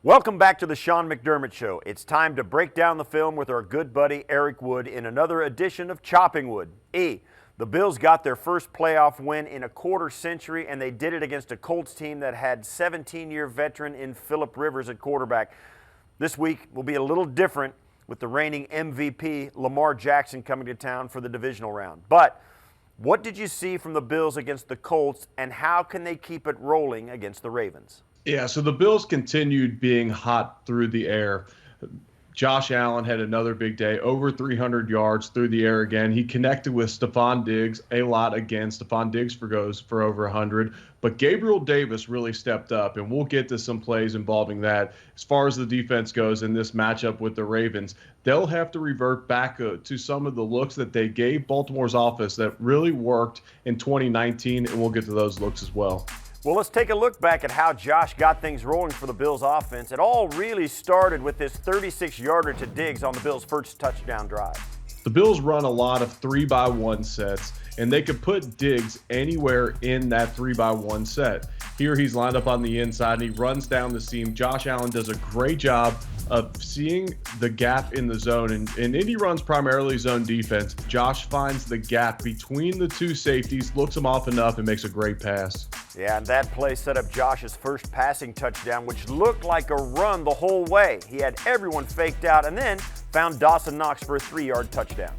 Welcome back to the Sean McDermott Show. It's time to break down the film with our good buddy Eric Wood in another edition of Chopping Wood. The Bills got their first playoff win in a quarter century, and they did it against a Colts team that had 17-year veteran in Phillip Rivers at quarterback. This week will be a little different with the reigning MVP Lamar Jackson coming to town for the divisional round. But what did you see from the Bills against the Colts, and how can they keep it rolling against the Ravens? Yeah, so the Bills continued being hot through the air. Josh Allen had another big day, over 300 yards through the air again. He connected with Stephon Diggs a lot again. Stephon Diggs goes for over 100. But Gabriel Davis really stepped up, and we'll get to some plays involving that. As far as the defense goes in this matchup with the Ravens, they'll have to revert back to some of the looks that they gave Baltimore's offense that really worked in 2019, and we'll get to those looks as well. Well, let's take a look back at how Josh got things rolling for the Bills offense. It all really started with this 36-yarder to Diggs on the Bills' first touchdown drive. The Bills run a lot of 3-by-1 sets, and they could put Diggs anywhere in that 3-by-1 set. Here he's lined up on the inside, and he runs down the seam. Josh Allen does a great job of seeing the gap in the zone, and Indy runs primarily zone defense. Josh finds the gap between the two safeties, looks them off enough, and makes a great pass. Yeah, and that play set up Josh's first passing touchdown, which looked like a run the whole way. He had everyone faked out and then found Dawson Knox for a 3-yard touchdown.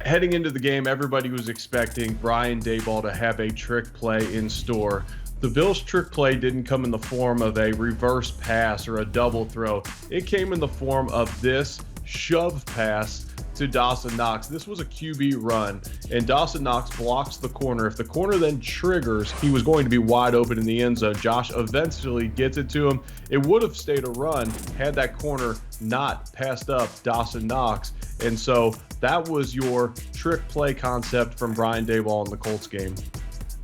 Heading into the game, everybody was expecting Brian Daboll to have a trick play in store. The Bills' trick play didn't come in the form of a reverse pass or a double throw. It came in the form of this shove pass to Dawson Knox. This was a QB run, and Dawson Knox blocks the corner. If the corner then triggers, he was going to be wide open in the end zone. Josh eventually gets it to him. It would have stayed a run had that corner not passed up Dawson Knox. And so that was your trick play concept from Brian Daboll in the Colts game.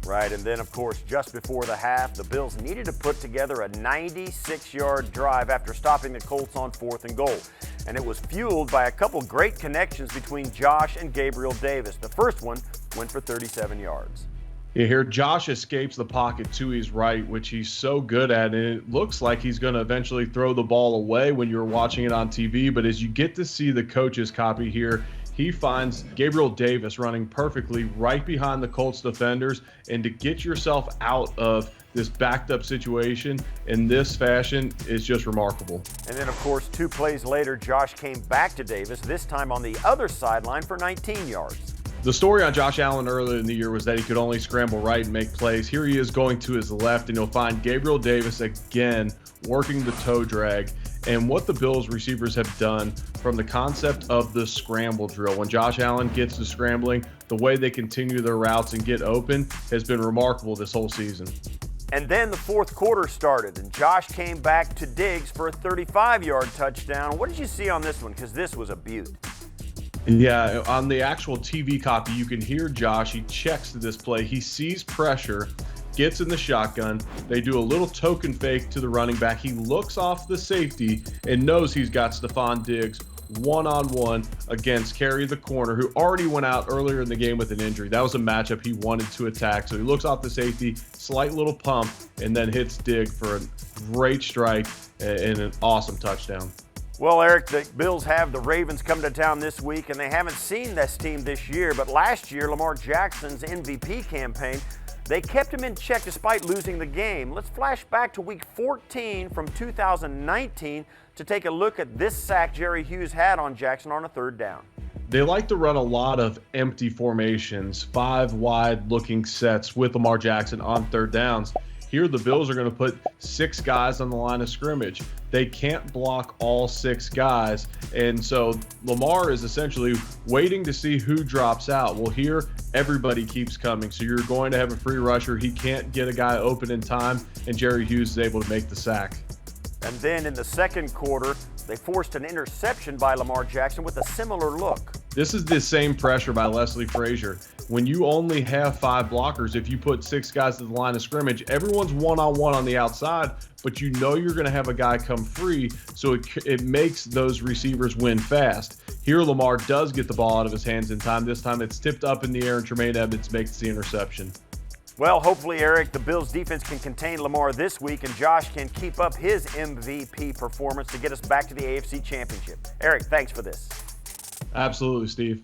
Right, and then, of course, just before the half, the Bills needed to put together a 96-yard drive after stopping the Colts on 4th and goal. And it was fueled by a couple great connections between Josh and Gabriel Davis. The first one went for 37 yards. Yeah, here Josh escapes the pocket to his right, which he's so good at, and it looks like he's going to eventually throw the ball away when you're watching it on TV. But as you get to see the coach's copy here, he finds Gabriel Davis running perfectly right behind the Colts defenders, and to get yourself out of this backed up situation in this fashion is just remarkable. And then, of course, 2 plays later, Josh came back to Davis, this time on the other sideline for 19 yards. The story on Josh Allen earlier in the year was that he could only scramble right and make plays. Here he is going to his left, and you'll find Gabriel Davis again working the toe drag. And what the Bills receivers have done from the concept of the scramble drill, when Josh Allen gets to scrambling, the way they continue their routes and get open has been remarkable this whole season. And then the fourth quarter started, and Josh came back to Diggs for a 35-yard touchdown. What did you see on this one? Because this was a beaut. Yeah, on the actual TV copy, you can hear Josh. He checks to this play. He sees pressure, gets in the shotgun. They do a little token fake to the running back. He looks off the safety and knows he's got Stephon Diggs one-on-one against Kerry, the corner, who already went out earlier in the game with an injury. That was a matchup he wanted to attack. So he looks off the safety, slight little pump, and then hits Diggs for a great strike and an awesome touchdown. Well, Eric, the Bills have the Ravens come to town this week, and they haven't seen this team this year. But last year, Lamar Jackson's MVP campaign, they kept him in check despite losing the game. Let's flash back to week 14 from 2019 to take a look at this sack Jerry Hughes had on Jackson on a 3rd down. They like to run a lot of empty formations, 5 wide looking sets with Lamar Jackson on 3rd downs. Here, the Bills are going to put 6 guys on the line of scrimmage. They can't block all 6 guys, and so Lamar is essentially waiting to see who drops out. Well, here, everybody keeps coming, so you're going to have a free rusher. He can't get a guy open in time, and Jerry Hughes is able to make the sack. And then in the second quarter, they forced an interception by Lamar Jackson with a similar look. This is the same pressure by Leslie Frazier. When you only have 5 blockers, if you put 6 guys to the line of scrimmage, everyone's one-on-one on the outside, but you know you're going to have a guy come free, so it makes those receivers win fast. Here, Lamar does get the ball out of his hands in time. This time it's tipped up in the air, and Tremaine Edmonds makes the interception. Well, hopefully, Eric, the Bills defense can contain Lamar this week, and Josh can keep up his MVP performance to get us back to the AFC Championship. Eric, thanks for this. Absolutely, Steve.